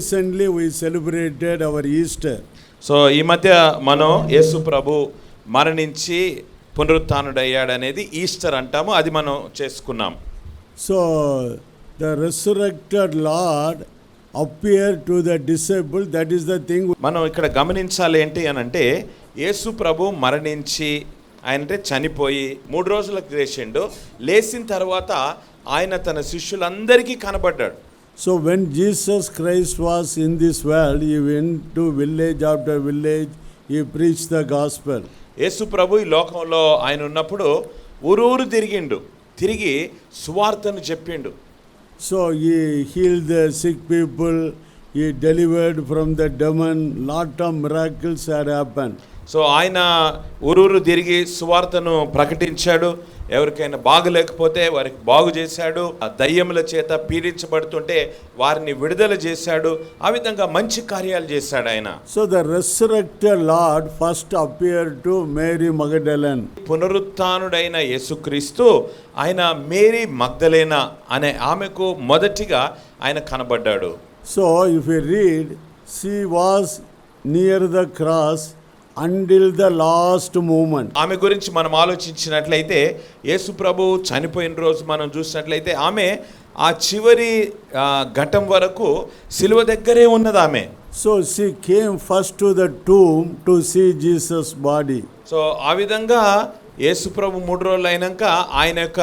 recently we celebrated our Easter. So ఈ మధ్య మనం యేసు ప్రభు మరణించి పునరుత్థానుడయ్యాడనేది ఈస్టర్ అంటాము, అది మనం చేసుకున్నాం. So the resurrected Lord appeared to the disciples. That is the thing. మనం ఇక్కడ గమనించాలి ఏంటి అని అంటే, యేసు ప్రభు మరణించి ఆయన చనిపోయి 3 రోజులకు లేచిండు. లేచిన తర్వాత ఆయన తన శిష్యులందరికీ కనబడ్డాడు. So when Jesus Christ was in this world, he went to village after village, he preached the gospel. యేసు ప్రభు ఈ లోకంలో ఆయన ఉన్నప్పుడు ఊరూరు తిరిగి సువార్తను చెప్పిండు. So he healed the sick people, he delivered from the demon, lot of miracles had happened. So ఆయన ఊరూరు తిరిగి సువార్తను ప్రకటించాడు. ఎవరికైనా బాగలేకపోతే వారికి బాగు చేశాడు. ఆ దయ్యముల చేత పీడించబడుతుంటే వారిని విడుదల చేశాడు. ఆ విధంగా మంచి కార్యాలు చేశాడు ఆయన. So the resurrected Lord first appeared to Mary Magdalene. పునరుత్థానుడైన యేసుక్రీస్తు ఆయన మేరీ మగ్దలేనా అనే ఆమెకు మొదటిగా ఆయన కనబడ్డాడు. So if you read, she was near the cross until the last moment. ఆమె గురించి మనం ఆలోచించినట్లయితే, యేసు ప్రభు చనిపోయిన రోజు మనం చూసినట్లయితే ఆమె ఆ చివరి ఘట్టం వరకు సిలువ దగ్గరే ఉన్నది ఆమె. So she came first to the tomb to see Jesus' body. So ఆ విధంగా యేసు ప్రభు 3 రోజులు అయినాక ఆయన యొక్క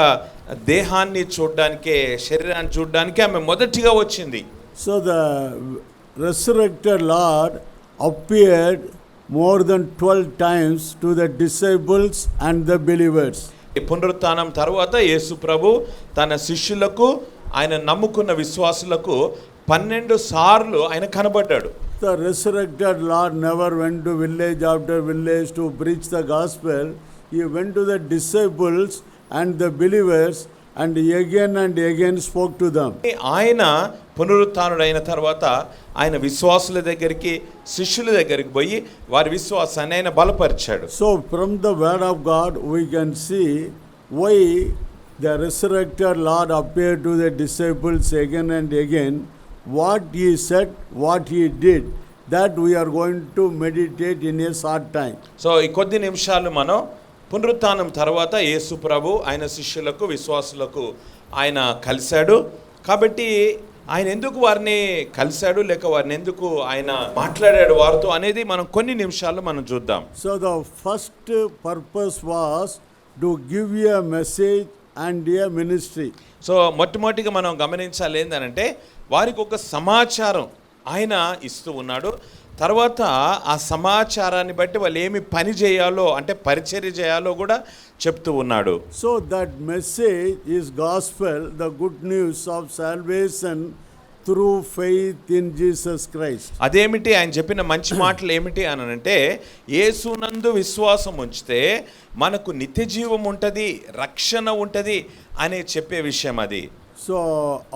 దేహాన్ని చూడడానికే, శరీరాన్ని చూడడానికి ఆమె మొదటిగా వచ్చింది. So the resurrected Lord appeared more than 12 times to the disciples and the believers. పునరుత్థానం తర్వాత యేసు ప్రభు తన శిష్యులకు, ఆయన నమ్ముకున్న విశ్వాసులకు 12 సార్లు ఆయన కనబడ్డాడు. The resurrected Lord never went to village after village to preach the gospel. He went to the disciples and the believers and again spoke to them. ఆయన పునరుత్థానుడైన తర్వాత ఆయన విశ్వాసుల దగ్గరికి, శిష్యుల దగ్గరికి పోయి వారి విశ్వాసాన్ని ఆయన బలపరిచాడు. So from the word of God we can see why the resurrected Lord appeared to the disciples again and again. What he said, what he did, that we are going to meditate in a short time. So ఈ కొద్ది నిమిషాలు మనం పునరుత్థానం తర్వాత యేసు ప్రభు ఆయన శిష్యులకు, విశ్వాసులకు ఆయన కలిశాడు. కాబట్టి ఆయన ఎందుకు వారిని కలిశాడు, లేక వారిని ఎందుకు ఆయన మాట్లాడాడు వారితో అనేది మనం కొన్ని నిమిషాల్లో మనం చూద్దాం. So the first purpose was to give you a message and a ministry. So మొట్టమొదటిగా మనం గమనించాలి ఏంటంటే, వారికి ఒక సమాచారం ఆయన ఇస్తూ ఉన్నాడు. తర్వాత ఆ సమాచారాన్ని బట్టి వాళ్ళు ఏమి పని చేయాలో, అంటే పరిచర్య చేయాలో కూడా చెప్తూ ఉన్నాడు. So that message is gospel, the good news of salvation through faith in Jesus Christ. అదేమిటి ఆయన చెప్పిన మంచి మాటలు ఏమిటి అని అంటే, యేసునందు విశ్వాసం ఉంచితే మనకు నిత్య జీవం ఉంటుంది, రక్షణ ఉంటుంది అనే చెప్పే విషయం అది. So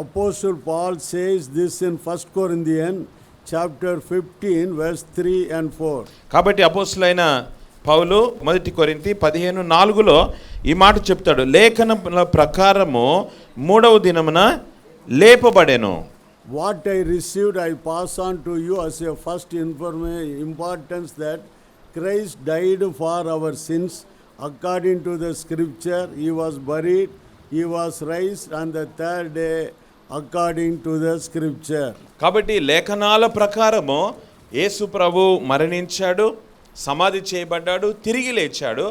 Apostle Paul says this in 1 Corinthians chapter 15 verse 3 and 4. కాబట్టి అపోస్తలుడైన పౌలు 1 కొరింథీ 15:4లో ఈ మాట చెప్తాడు, లేఖనముల ప్రకారము 3వ దినమున లేపబడెను. What I received I pass on to you as a first importance, that Christ died for our sins according to the scripture. He was buried, he was raised on the third day according to the scripture. కాబట్టి లేఖనాల ప్రకారము యేసు ప్రభు మరణించాడు, సమాధి చేయబడ్డాడు, తిరిగి లేచాడు.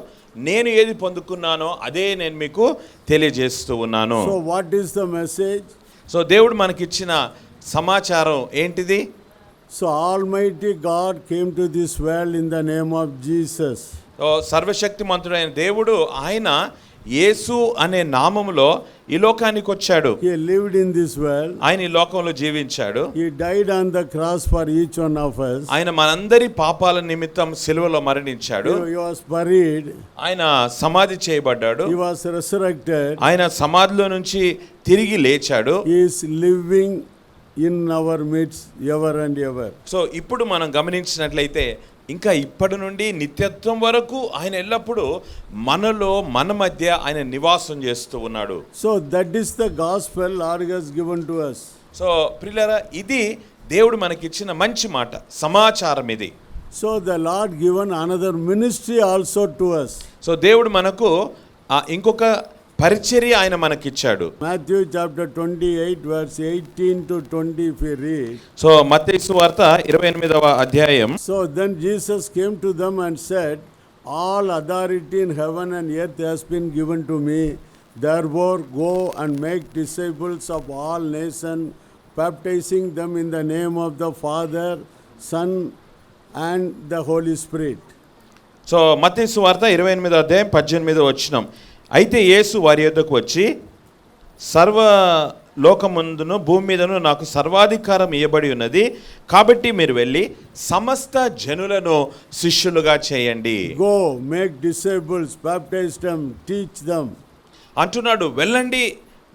నేను ఏది పొందుకున్నానో అదే నేను మీకు తెలియజేస్తూ ఉన్నాను. So what is the message? So దేవుడు మనకిచ్చిన సమాచారం ఏంటిది? So Almighty God came to this world in the name of Jesus. So సర్వశక్తిమంతుడైన దేవుడు ఆయన యేసు అనే నామములో ఈ లోకానికి వచ్చాడు. He lived in this world. ఆయన ఈ లోకంలో జీవించాడు. He died on the cross for each one of us. ఆయన మనందరి పాపాల నిమిత్తం సిలువలో మరణించాడు. He was buried. ఆయన సమాధి చేయబడ్డాడు. He was resurrected. ఆయన సమాధిలో నుంచి తిరిగి లేచాడు. He is living in our midst ever and ever. So ఇప్పుడు మనం గమనించినట్లయితే ఇంకా ఇప్పటి నుండి నిత్యత్వం వరకు ఆయన ఎల్లప్పుడూ మనలో, మన మధ్య ఆయన నివాసం చేస్తూ ఉన్నాడు. So that is the gospel Lord has given to us. So ప్రియులారా, ఇది దేవుడు మనకిచ్చిన మంచి మాట, సమాచారం ఇది. So the Lord given another ministry also to us. So దేవుడు మనకు ఇంకొక పరిచర్య ఆయన మనకిచ్చాడు. Matthew chapter 28 verse 18 to 20 if we read. So మత్తయి సువార్త 28వ అధ్యాయం. So then Jesus came to them and said, all authority in heaven and earth has been given to me. Therefore go and make disciples of all nations, baptizing them in the name of the Father, Son and the Holy Spirit. So మత్తయి సువార్త 28వ అధ్యాయం 18వ వచనం. అయితే యేసు వారి యొద్దకు వచ్చి, సర్వ లోకమందును భూమి మీదను నాకు సర్వాధికారం ఇవ్వబడి ఉన్నది, కాబట్టి మీరు వెళ్ళి సమస్త జనులను శిష్యులుగా చేయండి. Go, make disciples, baptize them, teach them. అంటున్నాడు.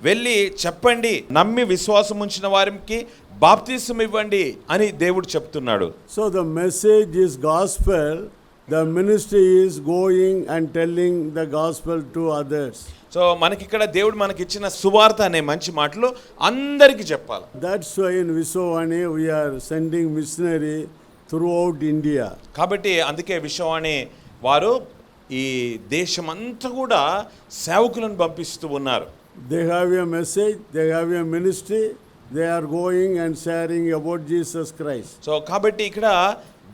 వెళ్ళి చెప్పండి, నమ్మి విశ్వాసం ఉంచిన వారికి బాప్తిసం ఇవ్వండి అని దేవుడు చెప్తున్నాడు. So the message is gospel. The ministry is going and telling the gospel to others. So మనకిక్కడ దేవుడు మనకిచ్చిన సువార్త అనే మంచి మాటలు అందరికీ చెప్పాలి. That's why in Viswavani we are sending missionary throughout India. కాబట్టి అందుకే విశ్వవాణి వారు ఈ దేశమంతా కూడా సేవకులను పంపిస్తూ ఉన్నారు. They have a message, they have a ministry, they are going and sharing about Jesus Christ. So కాబట్టి ఇక్కడ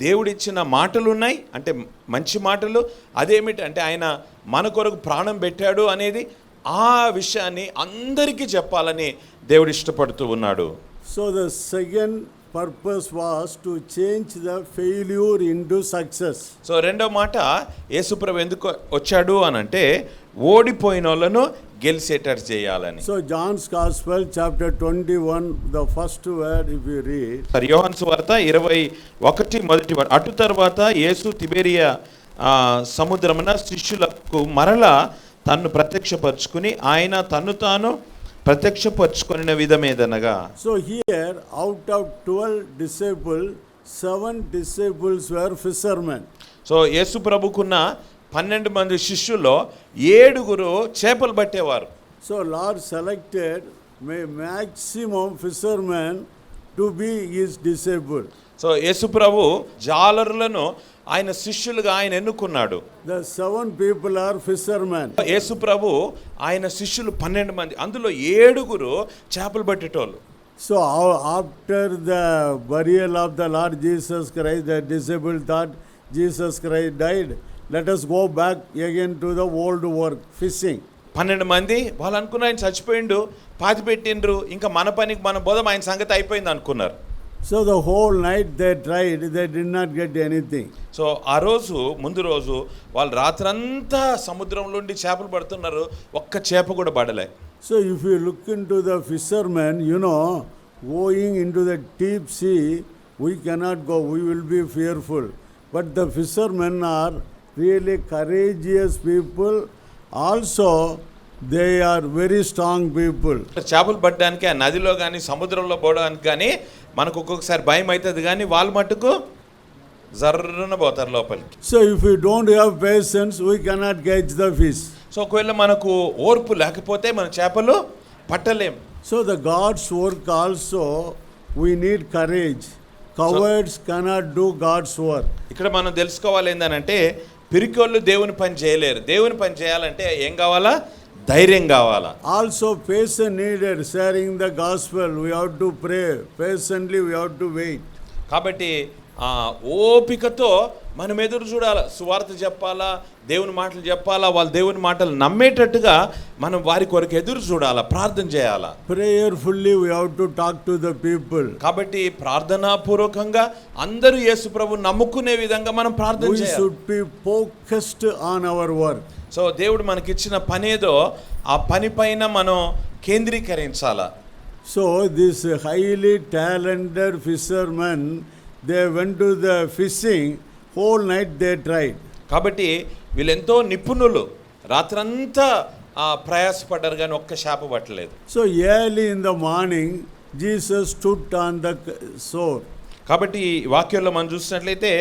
దేవుడిచ్చిన మాటలు ఉన్నాయి, అంటే మంచి మాటలు. అదేమిటంటే ఆయన మన కొరకు ప్రాణం పెట్టాడు అనేది, ఆ విషయాన్ని అందరికీ చెప్పాలని దేవుడు ఇష్టపడుతూ ఉన్నాడు. So the second purpose was to change the failure into success. So రెండో మాట, యేసుప్రభు ఎందుకు వచ్చాడు అని అంటే ఓడిపోయిన వాళ్ళను గెలిచేటట్టు చేయాలని. So John's Gospel chapter 21 the first word if you read. యోహాను సువార్త 21 మొదటి మాట. అటు తర్వాత యేసు తిబెరియా సముద్రమున శిష్యులకు మరలా తన్ను ప్రత్యక్షపరుచుకుని ఆయన తన్ను తాను ప్రత్యక్షపరుచుకున్న విధమేదనగా. So here out of 12 disciples 7 disciples were fishermen. So Yesu ప్రభుకున్న 12 మంది శిష్యుల్లో 7 చేపలు పట్టేవారు. So Lord selected maximum fishermen to be his disciple. So Yesu ప్రభు జాలరులను ఆయన శిష్యులుగా ఆయన ఎన్నుకున్నాడు. The 7 people are fishermen. యేసు ప్రభు ఆయన శిష్యులు 12 మంది, అందులో 7 చేపలు పట్టేటోళ్ళు. So after the burial of the Lord Jesus Christ, the disciple thought Jesus Christ died. Let us go back again to the old work, fishing. 12 మంది వాళ్ళు అనుకున్నారు ఆయన చచ్చిపోయిండు, పాతి పెట్టిండ్రు, ఇంకా మన పనికి మన బోధం ఆయన సంగతి అయిపోయింది అనుకున్నారు. So the whole night they tried, they did not get anything. So ఆ రోజు ముందు రోజు వాళ్ళు రాత్రంతా సముద్రంలో ఉండి చేపలు పడుతున్నారు, ఒక్క చేప కూడా పడలే. So if you look into the fishermen, you know, going into the deep sea, we cannot go, we will be fearful. But the fishermen are really courageous people. Also, they are very strong people. చేపలు పట్టడానికి ఆ నదిలో కానీ సముద్రంలో పోవడానికి కానీ మనకు ఒక్కొక్కసారి భయం అవుతుంది, కానీ వాళ్ళు మట్టుకు జర్రున పోతారు లోపలికి. So if we don't have patience, we cannot catch the fish. So ఒకవేళ మనకు ఓర్పు లేకపోతే మన చేపలు పట్టలేం. So the God's work also, we need courage. Cowards cannot do God's work. ఇక్కడ మనం తెలుసుకోవాలి ఏంటంటే పిరికోళ్ళు దేవుని పని చేయలేరు. దేవుని పని చేయాలంటే ఏం కావాలా? ధైర్యం కావాలా. Also patience needed, sharing the gospel. We have to pray. Patiently we have to wait. కాబట్టి ఓపికతో మనం ఎదురు చూడాలా, సువార్త చెప్పాలా, దేవుని మాటలు చెప్పాలా, వాళ్ళు దేవుని మాటలు నమ్మేటట్టుగా మనం వారి కొరకు ఎదురు చూడాలా, ప్రార్థన చేయాలా. Prayerfully we have to talk to the people. కాబట్టి ప్రార్థనాపూర్వకంగా అందరూ యేసు ప్రభువుని నమ్ముకునే విధంగా మనం ప్రార్థన We చేయాలి. should be focused on our work. So దేవుడు మనకిచ్చిన పనేదో ఆ పని పైన మనం కేంద్రీకరించాలా. So this highly talented fishermen, they went to the fishing, whole night they tried. కాబట్టి వీళ్ళెంతో నిపుణులు, రాత్రంతా ప్రయాసపడ్డారు కానీ ఒక్క చేప పట్టలేదు. So early in the morning Jesus stood on the shore. కాబట్టి ఈ వాక్యంలో మనం చూసినట్లయితే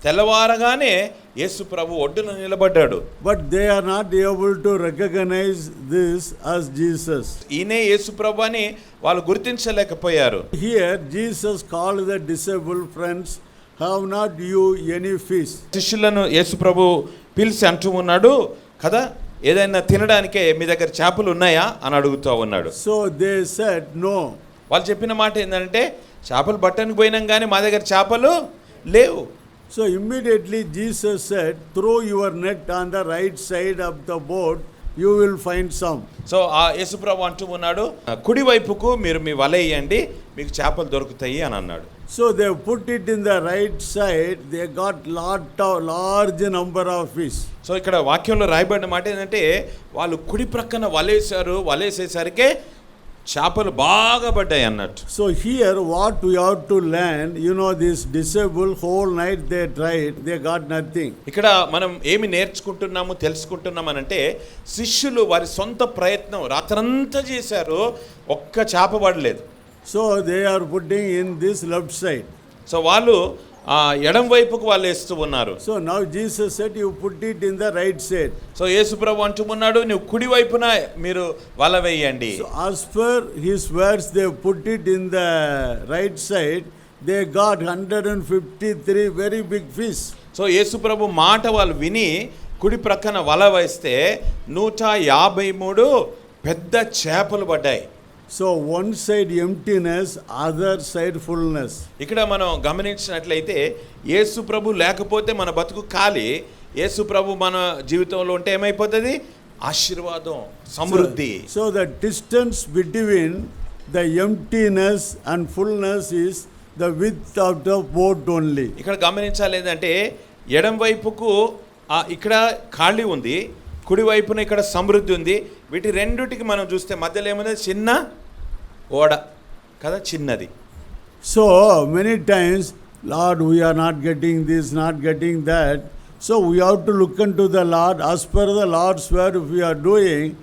తెల్లవారగానే యేసు ప్రభు ఒడ్డున నిలబడ్డాడు. But they are not able to recognize this as Jesus. ఈయనే యేసు ప్రభు అని వాళ్ళు గుర్తించలేకపోయారు. Here Jesus called the disciple, friends, have not you any fish? శిష్యులను యేసు ప్రభు పిలిచి అంటూ ఉన్నాడు కదా, ఏదైనా తినడానికే మీ దగ్గర చేపలు ఉన్నాయా అని అడుగుతూ ఉన్నాడు. So they said no. వాళ్ళు చెప్పిన మాట ఏంటంటే, చేపలు పట్టడానికి పోయినాం కానీ మా దగ్గర చేపలు లేవు. So immediately Jesus said, throw your net on the right side of the boat, you will find some. So ఆ యేసుప్రభు అంటూ ఉన్నాడు, కుడి వైపుకు మీరు మీ వల వేయండి, మీకు చేపలు దొరుకుతాయి అని అన్నాడు. So they put it in the right side, they got large number of fish. So ఇక్కడ వాక్యంలో రాయబడిన మాట ఏంటంటే, వాళ్ళు కుడి ప్రక్కన వలేశారు, వలేసేసరికి చేపలు బాగా పడ్డాయి అన్నట్టు. So here what we have to learn, this disabled whole night they tried, they got nothing. ఇక్కడ మనం ఏమి నేర్చుకుంటున్నాము, తెలుసుకుంటున్నామనంటే, శిష్యులు వారి సొంత ప్రయత్నం రాత్రంతా చేశారు, ఒక్క చేప పడలేదు. So they are putting in this left side. So వాళ్ళు ఎడం వైపుకు వాళ్ళు వేస్తూ ఉన్నారు. So now Jesus said, you put it in the right side. So Yesu ప్రభు అంటూ ఉన్నాడు, నువ్వు కుడి వైపున మీరు వల వేయండి. So as per his words, they put it in the right side, they got 153 very big fish. So Yesu ప్రభు మాట వాళ్ళు విని కుడి ప్రక్కన వల వేస్తే 153 పెద్ద చేపలు పడ్డాయి. So one side emptiness, other side fullness. ఇక్కడ మనం గమనించినట్లయితే యేసు ప్రభు లేకపోతే మన బతుకు ఖాళీ, యేసు ప్రభు మన జీవితంలో ఉంటే ఏమైపోతుంది? ఆశీర్వాదం, సమృద్ధి. So the distance between the emptiness and fullness is the width of the boat only. ఇక్కడ గమనించాలి ఏంటంటే, ఎడం వైపుకు ఇక్కడ ఖాళీ ఉంది, కుడి వైపున ఇక్కడ సమృద్ధి ఉంది. వీటి రెండుటికి మనం చూస్తే మధ్యలో ఏముంది? చిన్న ఓడ కదా, చిన్నది. So many times, Lord, we are not getting this, not getting that. So we have to look into the Lord. As per the Lord's word, if we are doing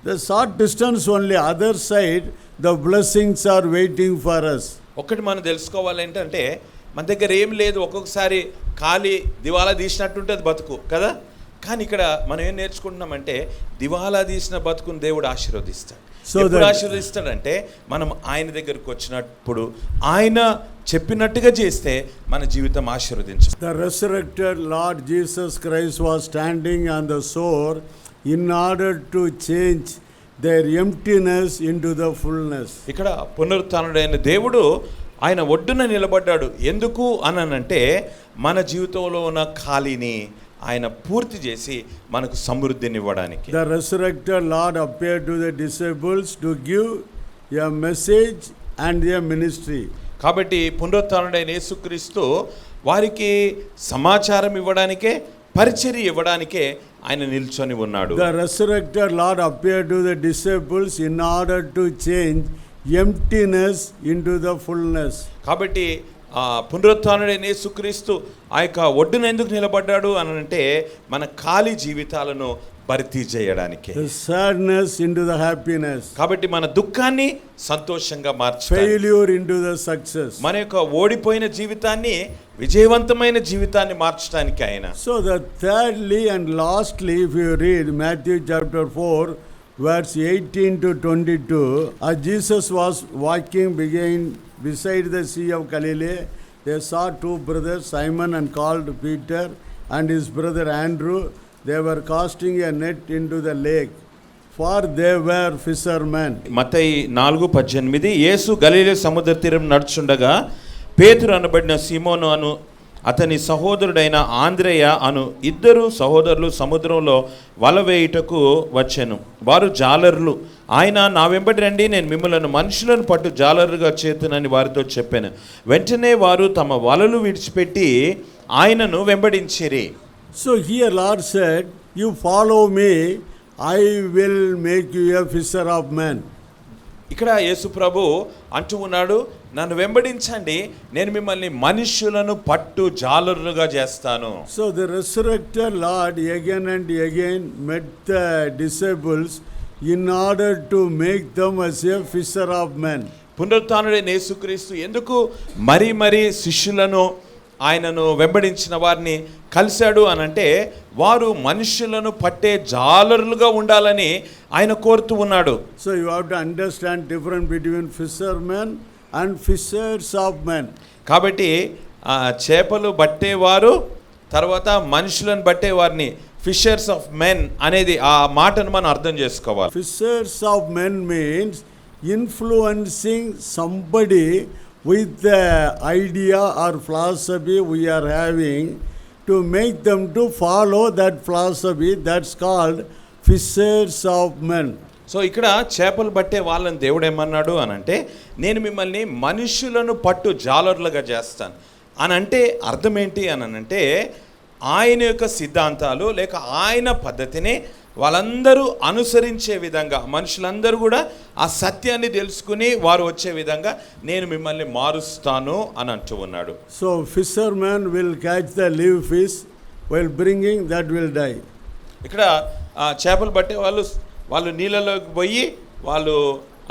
the short distance only, other side, the blessings are waiting for us. ఒకటి మనం తెలుసుకోవాలి ఏంటంటే, మన దగ్గర ఏం లేదు, ఒక్కొక్కసారి ఖాళీ దివాలా తీసినట్టుంటుంది బతుకు కదా. కానీ ఇక్కడ మనం ఏం నేర్చుకుంటున్నామంటే, దివాలా తీసిన బతుకుని దేవుడు ఆశీర్వదిస్తాడు. ఎప్పుడు ఆశీర్వదిస్తాడంటే, మనం ఆయన దగ్గరకు వచ్చినప్పుడు ఆయన చెప్పినట్టుగా చేస్తే మన జీవితం ఆశీర్వదించు. The resurrected Lord Jesus Christ was standing on the shore in order to change their emptiness into the fullness. ఇక్కడ పునరుత్థానుడైన దేవుడు ఆయన ఒడ్డున నిలబడ్డాడు. ఎందుకు అనంటే, మన జీవితంలో ఉన్న ఖాళీని ఆయన పూర్తి చేసి మనకు సమృద్ధిని ఇవ్వడానికి. The resurrected Lord appeared to the disciples to give a message and a ministry. కాబట్టి పునరుత్థానుడైన యేసుక్రీస్తు వారికి సమాచారం ఇవ్వడానికే, పరిచర్య ఇవ్వడానికే ఆయన నిల్చొని ఉన్నాడు. The resurrected Lord appeared to the disciples in order to change emptiness into the fullness. కాబట్టి పునరుత్థానుడైన యేసుక్రీస్తు ఆ యొక్క ఒడ్డున ఎందుకు నిలబడ్డాడు అని అంటే, మన ఖాళీ జీవితాలను భర్తీ చేయడానికి. The sadness into the happiness. కాబట్టి మన దుఃఖాన్ని సంతోషంగా మార్చడానికి, failure into the success. మన యొక్క ఓడిపోయిన జీవితాన్ని విజయవంతమైన జీవితాన్ని మార్చడానికి ఆయన. So the thirdly and lastly, if you read Matthew chapter 4 verse 18 to 22, as Jesus was walking beside the Sea of Galilee, they saw two brothers, Simon and called Peter, and his brother Andrew. They were casting a net into the lake, for they were fishermen. మత్తయి 4:18, యేసు గలిలే సముద్ర తీరం నడుచుండగా పేతురు అనబడిన సీమోను అను అతని సహోదరుడైన ఆంద్రేయ అను ఇద్దరు సహోదరులు సముద్రంలో వల వేయుటకు వచ్చెను. వారు జాలరులు. ఆయన, నా వెంబడి రండి, నేను మిమ్మల్ని మనుషులను పట్టు జాలరుగా చేతునని వారితో చెప్పాను. వెంటనే వారు తమ వలలు విడిచిపెట్టి ఆయనను వెంబడించిరి. So here Lord said, you follow me, I will make you a fisher of men. ఇక్కడ యేసు ప్రభు అంటూ ఉన్నాడు, నన్ను వెంబడించండి, నేను మిమ్మల్ని మనుష్యులను పట్టు జాలరులుగా చేస్తాను. So the resurrected Lord again and again met the disciples in order to make them as a fisher of men. పునరుత్థానుడైన యేసుక్రీస్తు ఎందుకు మరి శిష్యులను ఆయనను వెంబడించిన వారిని కలిశాడు అనంటే వారు మనుషులను పట్టే జాలరులుగా ఉండాలని ఆయన కోరుతూ ఉన్నాడు. So you have to understand difference between fishermen and fishers of men. కాబట్టి చేపలు పట్టేవారు తర్వాత మనుషులను పట్టేవారిని ఫిషర్స్ ఆఫ్ మెన్ అనేది ఆ మాటను మనం అర్థం చేసుకోవాలి. Fishers of men means influencing somebody with the idea or philosophy we are having to make them to follow that philosophy. That's called fishers of men. So ఇక్కడ చేపలు పట్టే వాళ్ళని దేవుడు ఏమన్నాడు అనంటే నేను మిమ్మల్ని మనుషులను పట్టు జాలర్లుగా చేస్తాను అనంటే అర్థం ఏంటి అనంటే ఆయన యొక్క సిద్ధాంతాలు లేక ఆయన పద్ధతిని వాళ్ళందరూ అనుసరించే విధంగా మనుషులందరూ కూడా ఆ సత్యాన్ని తెలుసుకుని వారు వచ్చే విధంగా నేను మిమ్మల్ని మారుస్తాను అని అంటూ ఉన్నాడు. So fishermen will catch the live fish while bringing that will die. ఇక్కడ చేపలు పట్టే వాళ్ళు నీళ్ళలోకి పోయి వాళ్ళు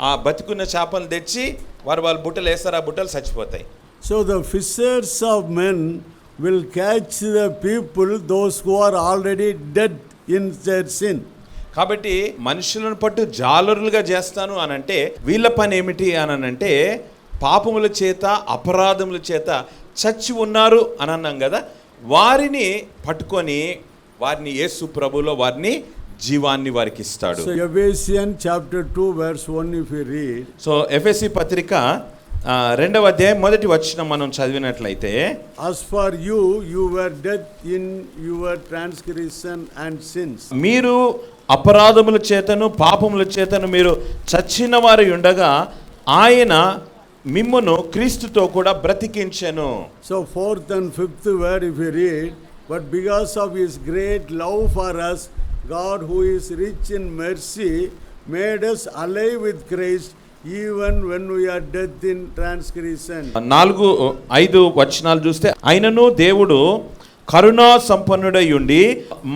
ఆ బతికున్న చేపలు తెచ్చి వాళ్ళు బుట్టలు వేస్తారు, ఆ బుట్టలు చచ్చిపోతాయి. So the fishers of men will catch the people, those who are already dead in their sin. కాబట్టి మనుషులను పట్టు జాలరులుగా చేస్తాను అనంటే వీళ్ళ పని ఏమిటి అనంటే పాపముల చేత అపరాధముల చేత చచ్చి ఉన్నారు అని అన్నాం కదా, వారిని పట్టుకొని వారిని యేసు ప్రభులో వారిని జీవాన్ని వారికి ఇస్తాడు. So Ephesians chapter 2 verse 1 if you read. So ఎఫెసీ పత్రిక 2వ అధ్యాయం 1వ వచనం మనం చదివినట్లయితే As for you were dead in your transgression and sins. మీరు అపరాధముల చేతను పాపముల చేతను మీరు చచ్చిన వారు ఉండగా ఆయన మిమ్మును క్రీస్తుతో కూడా బ్రతికించెను. So 4th and 5th word if you read, but because of his great love for us, God who is rich in mercy made us alive with Christ even when we are dead in transgression. 4-5 వచనాలు చూస్తే ఆయనను దేవుడు కరుణా సంపన్నుడై ఉండి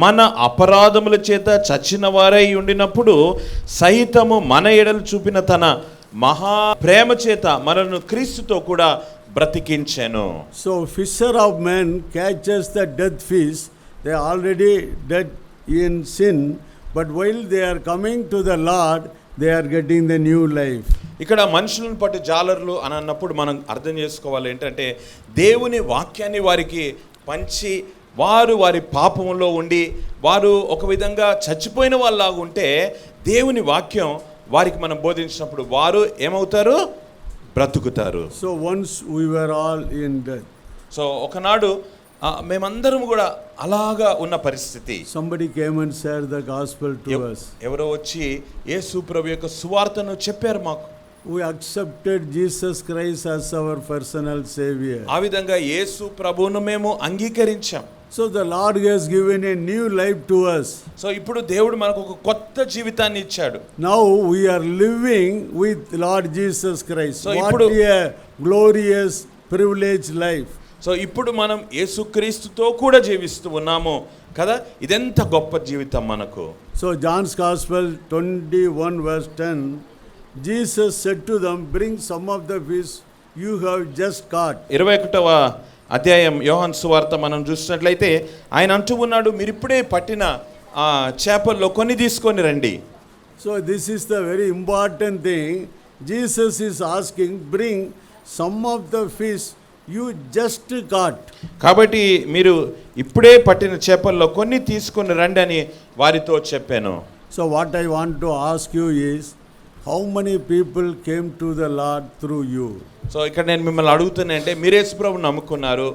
మన అపరాధముల చేత చచ్చిన వారై ఉండినప్పుడు సహితము మన ఎడలు చూపిన తన మహా ప్రేమ చేత మనను క్రీస్తుతో కూడా బ్రతికించెను. So fisher of men catches the dead fish. They are already dead in sin, but while they are coming to the Lord, they are getting the new life. ఇక్కడ మనుషులను పట్టు జాలర్లు అని అన్నప్పుడు మనం అర్థం చేసుకోవాలి ఏంటంటే దేవుని వాక్యాన్ని వారికి పంచి వారి పాపంలో ఉండి వారు ఒక విధంగా చచ్చిపోయిన వాళ్ళలాగా ఉంటే దేవుని వాక్యం వారికి మనం బోధించినప్పుడు వారు ఏమవుతారు? బ్రతుకుతారు. So once we were all in death. So ఒకనాడు మేమందరం కూడా అలాగా ఉన్న పరిస్థితి. Somebody came and shared the gospel to us. ఎవరో వచ్చి యేసు ప్రభు యొక్క సువార్తను చెప్పారు మాకు. We accepted Jesus Christ as our personal savior. ఆ విధంగా యేసు ప్రభువును మేము అంగీకరించాం. So the Lord has given a new life to us. So ఇప్పుడు దేవుడు మనకు ఒక కొత్త జీవితాన్ని ఇచ్చాడు. Now we are living with Lord Jesus Christ. So what a glorious privileged life. So ఇప్పుడు మనం యేసుక్రీస్తుతో కూడా జీవిస్తూ ఉన్నాము కదా, ఇదెంత గొప్ప జీవితం మనకు. So John's Gospel 21 verse 10, Jesus said to them, bring some of the fish you have just caught. 21వ అధ్యాయం యోహాను సువార్త మనం చూసినట్లయితే ఆయన అంటూ ఉన్నాడు, మీరు ఇప్పుడే పట్టిన చేపల్లో కొన్ని తీసుకొని రండి. So this is the very important thing. Jesus is asking, bring some of the fish you just caught. కాబట్టి మీరు ఇప్పుడే పట్టిన చేపల్లో కొన్ని తీసుకొని రండి అని వారితో చెప్పాను. So what I want to ask you is, how many people came to the Lord through you? So ఇక్కడ నేను మిమ్మల్ని అడుగుతున్నా అంటే మీరు యేసు ప్రభువుని నమ్ముకున్నారు,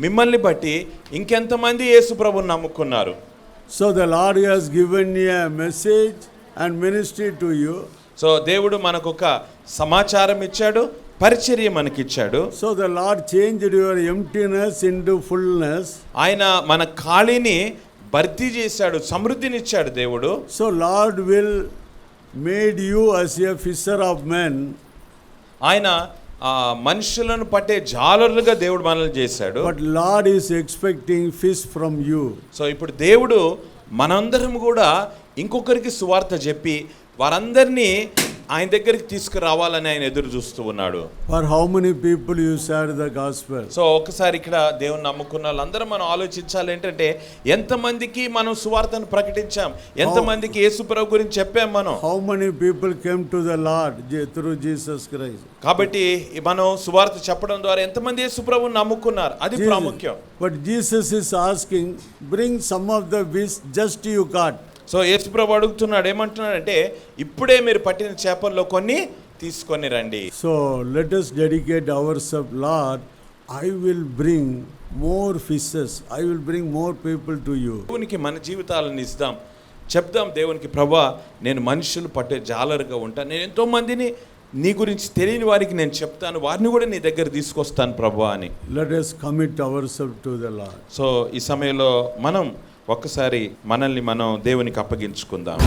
మిమ్మల్ని బట్టి ఇంకెంతమంది యేసు ప్రభువుని నమ్ముకున్నారు? So the Lord has given a message and ministry to you. So దేవుడు మనకు ఒక సమాచారం ఇచ్చాడు, పరిచర్య మనకిచ్చాడు. So the Lord changed your emptiness into fullness. ఆయన మన ఖాళీని భర్తీ చేశాడు, సమృద్ధినిచ్చాడు దేవుడు. So Lord will made you as a fisher of men. ఆయన మనుషులను పట్టే జాలరులుగా దేవుడు మనల్ని చేశాడు. But Lord is expecting fish from you. So ఇప్పుడు దేవుడు మనందరం కూడా ఇంకొకరికి సువార్త చెప్పి వారందరినీ ఆయన దగ్గరికి తీసుకురావాలని ఆయన ఎదురు చూస్తూ ఉన్నాడు. For how many people you shared the gospel? So ఒకసారి ఇక్కడ దేవుని నమ్ముకున్న వాళ్ళందరూ మనం ఆలోచించాలి ఏంటంటే ఎంతమందికి మనం సువార్తను ప్రకటించాం, ఎంతమందికి యేసుప్రభు గురించి చెప్పాం మనం. How many people came to the Lord through Jesus Christ? కాబట్టి మనం సువార్త చెప్పడం ద్వారా ఎంతమంది యేసుప్రభుని నమ్ముకున్నారు, అది ప్రాముఖ్యం. But Jesus is asking, bring some of the fish just you caught. So యేసుప్రభు అడుగుతున్నాడు, ఏమంటున్నాడంటే ఇప్పుడే మీరు పట్టిన చేపల్లో కొన్ని తీసుకొని రండి. So let us dedicate ourselves, Lord, I will bring more fishes. I will bring more people to you. దేవునికి మన జీవితాలను ఇద్దాం, చెప్దాం దేవునికి, ప్రభువా నేను మనుషులు పట్టే జాలరుగా ఉంటాను, నేను ఎంతో మందిని నీ గురించి తెలియని వారికి నేను చెప్తాను, వారిని కూడా నీ దగ్గర తీసుకొస్తాను ప్రభువా అని. Let us commit ourselves to the Lord. So ఈ సమయంలో మనం ఒక్కసారి మనల్ని మనం దేవునికి అప్పగించుకుందాం.